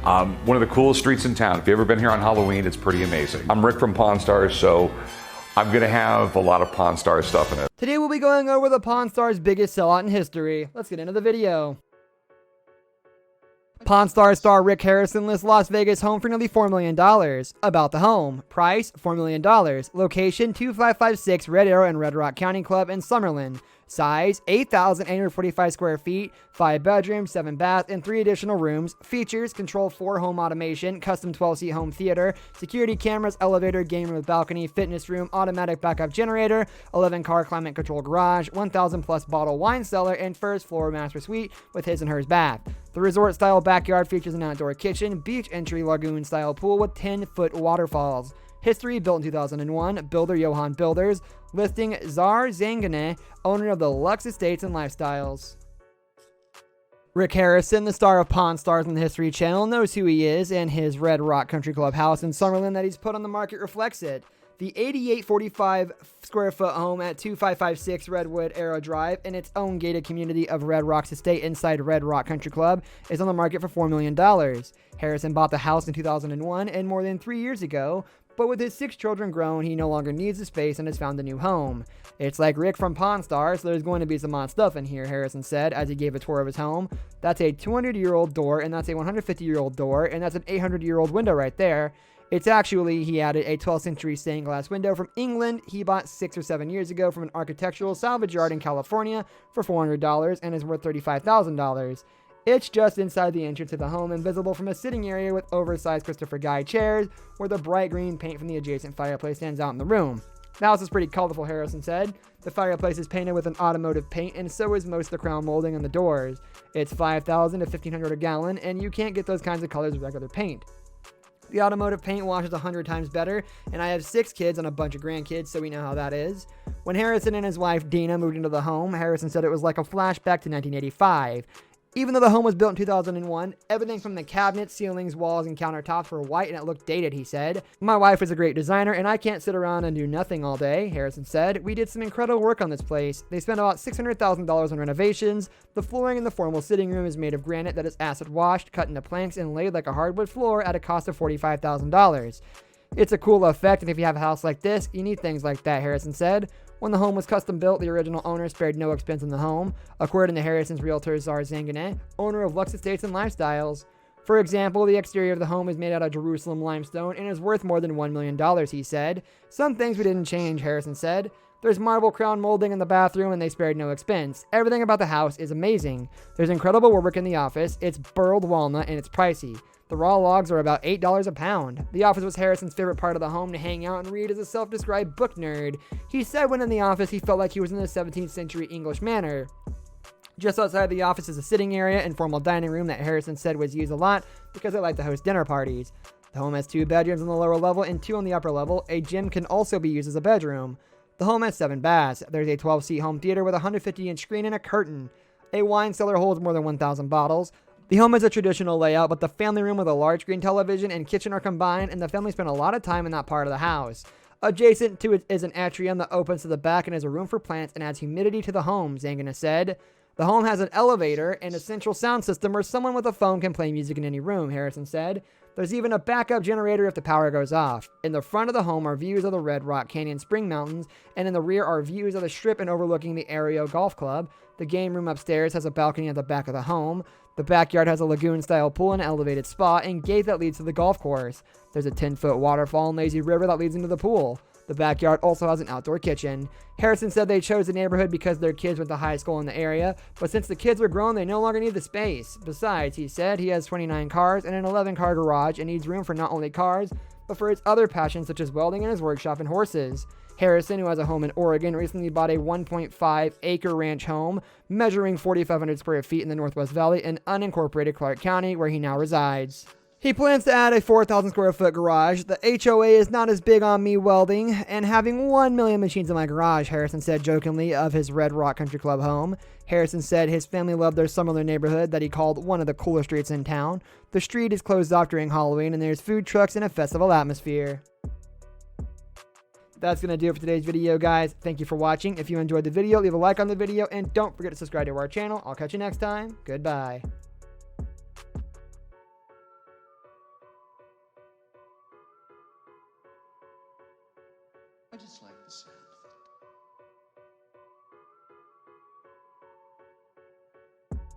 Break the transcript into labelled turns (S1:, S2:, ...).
S1: One of the coolest streets in town. If you've ever been here on Halloween, it's pretty amazing. I'm Rick from Pawn Stars, so I'm gonna have a lot of Pawn Stars stuff in it.
S2: Today we'll be going over the Pawn Stars' biggest sellout in history. Let's get into the video. Pawn Stars star Rick Harrison lists Las Vegas home for nearly $4 million. About the home. Price, $4 million. Location, 2556 Red Arrow and Red Rock County Club in Summerlin. Size, 8,845 square feet, 5 bedrooms, 7 baths, and 3 additional rooms. Features, control 4 home automation, custom 12-seat home theater, security cameras, elevator, game room with balcony, fitness room, automatic backup generator, 11-car climate control garage, 1,000 plus bottle wine cellar, and first floor master suite with his and hers bath. The resort-style backyard features an outdoor kitchen, beach entry lagoon-style pool with 10-foot waterfalls. History, built in 2001, builder Johan Builders. Listing, Zar Zangane, owner of the Lux Estates and Lifestyles. Rick Harrison, the star of Pawn Stars on the History Channel, knows who he is, and his Red Rock Country Club house in Summerlin that he's put on the market reflects it. The 8845 square foot home at 2556 Redwood Arrow Drive in its own gated community of Red Rocks Estate inside Red Rock Country Club is on the market for $4 million. Harrison bought the house in 2001 and more than 3 years ago, but with his 6 children grown, he no longer needs the space and has found a new home. It's like Rick from Pawn Stars, so there's going to be some odd stuff in here, Harrison said as he gave a tour of his home. That's a 200-year-old door, and that's a 150-year-old door, and that's an 800-year-old window right there. It's actually, he added, a 12th century stained glass window from England he bought 6 or 7 years ago from an architectural salvage yard in California for $400 and is worth $35,000. It's just inside the entrance of the home and visible from a sitting area with oversized Christopher Guy chairs where the bright green paint from the adjacent fireplace stands out in the room. The house is pretty colorful, Harrison said. The fireplace is painted with an automotive paint and so is most of the crown molding on the doors. It's 5,000 to 1,500 a gallon and you can't get those kinds of colors with regular paint. The automotive paint washes 100 times better, and I have 6 kids and a bunch of grandkids, so we know how that is. When Harrison and his wife Dina moved into the home, Harrison said it was like a flashback to 1985. Even though the home was built in 2001, everything from the cabinets, ceilings, walls, and countertops were white and it looked dated, he said. My wife is a great designer and I can't sit around and do nothing all day, Harrison said. We did some incredible work on this place. They spent about $600,000 on renovations. The flooring in the formal sitting room is made of granite that is acid washed, cut into planks, and laid like a hardwood floor at a cost of $45,000. It's a cool effect, and if you have a house like this, you need things like that, Harrison said. When the home was custom built, the original owner spared no expense in the home, according to Harrison's realtor Zar Zangane, owner of Lux Estates and Lifestyles. For example, the exterior of the home is made out of Jerusalem limestone and is worth more than $1 million, he said. Some things we didn't change, Harrison said. There's marble crown molding in the bathroom and they spared no expense. Everything about the house is amazing. There's incredible woodwork in the office. It's burled walnut and it's pricey. The raw logs are about $8 a pound. The office was Harrison's favorite part of the home to hang out and read as a self-described book nerd. He said when in the office he felt like he was in the 17th century English manor. Just outside the office is a sitting area and formal dining room that Harrison said was used a lot because they like to host dinner parties. The home has 2 bedrooms on the lower level and 2 on the upper level. A gym can also be used as a bedroom. The home has 7 baths. There's a 12-seat home theater with a 150-inch screen and a curtain. A wine cellar holds more than 1,000 bottles. The home is a traditional layout, but the family room with a large screen television and kitchen are combined, and the family spent a lot of time in that part of the house. Adjacent to it is an atrium that opens to the back and is a room for plants and adds humidity to the home, Zangana said. The home has an elevator and a central sound system where someone with a phone can play music in any room, Harrison said. There's even a backup generator if the power goes off. In the front of the home are views of the Red Rock Canyon Spring Mountains, and in the rear are views of the Strip and overlooking the Aereo Golf Club. The game room upstairs has a balcony at the back of the home. The backyard has a lagoon-style pool and elevated spa and gate that leads to the golf course. There's a 10-foot waterfall and lazy river that leads into the pool. The backyard also has an outdoor kitchen. Harrison said they chose the neighborhood because their kids went to high school in the area, but since the kids are grown, they no longer need the space. Besides, he said he has 29 cars and an 11-car garage and needs room for not only cars, but for his other passions such as welding and his workshop and horses. Harrison, who has a home in Oregon, recently bought a 1.5-acre ranch home measuring 4,500 square feet in the Northwest Valley in unincorporated Clark County, where he now resides. He plans to add a 4,000 square foot garage. The HOA is not as big on me welding and having 1 million machines in my garage, Harrison said jokingly of his Red Rock Country Club home. Harrison said his family loved their Summerlin neighborhood that he called one of the cooler streets in town. The street is closed off during Halloween and there's food trucks and a festival atmosphere. That's going to do it for today's video, guys. Thank you for watching. If you enjoyed the video, leave a like on the video and don't forget to subscribe to our channel. I'll catch you next time. Goodbye.
S3: I just like the sound.